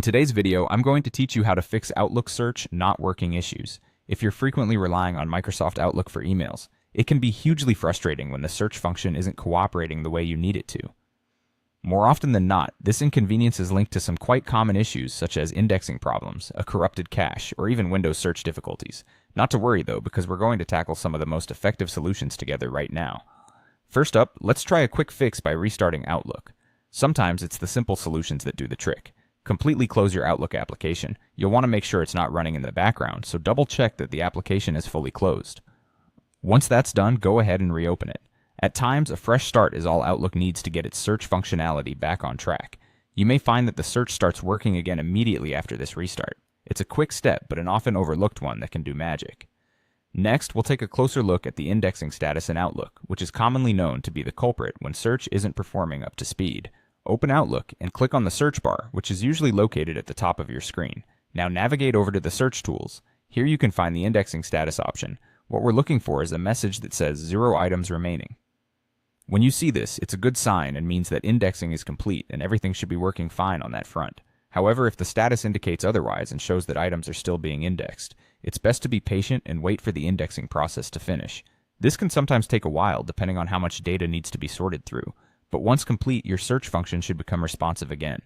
In today's video, I'm going to teach you how to fix Outlook search not working issues. If you're frequently relying on Microsoft Outlook for emails, it can be hugely frustrating when the search function isn't cooperating the way you need it to. More often than not, this inconvenience is linked to some quite common issues such as indexing problems, a corrupted cache, or even Windows search difficulties. Not to worry though, because we're going to tackle some of the most effective solutions together right now. First up, let's try a quick fix by restarting Outlook. Sometimes it's the simple solutions that do the trick. Completely close your Outlook application. You'll want to make sure it's not running in the background, so double check that the application is fully closed. Once that's done, go ahead and reopen it. At times, a fresh start is all Outlook needs to get its search functionality back on track. You may find that the search starts working again immediately after this restart. It's a quick step, but an often overlooked one that can do magic. Next, we'll take a closer look at the indexing status in Outlook, which is commonly known to be the culprit when search isn't performing up to speed. Open Outlook and click on the search bar, which is usually located at the top of your screen. Now navigate over to the search tools. Here you can find the indexing status option. What we're looking for is a message that says 0 items remaining. When you see this, it's a good sign and means that indexing is complete and everything should be working fine on that front. However, if the status indicates otherwise and shows that items are still being indexed, it's best to be patient and wait for the indexing process to finish. This can sometimes take a while depending on how much data needs to be sorted through, but once complete, your search function should become responsive again.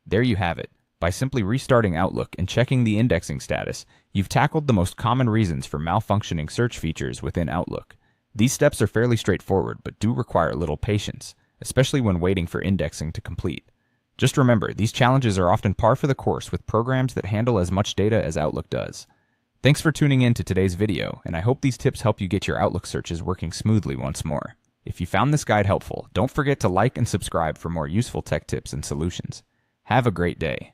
There you have it. By simply restarting Outlook and checking the indexing status, you've tackled the most common reasons for malfunctioning search features within Outlook. These steps are fairly straightforward, but do require a little patience, especially when waiting for indexing to complete. Just remember, these challenges are often par for the course with programs that handle as much data as Outlook does. Thanks for tuning in to today's video, and I hope these tips help you get your Outlook searches working smoothly once more. If you found this guide helpful, don't forget to like and subscribe for more useful tech tips and solutions. Have a great day.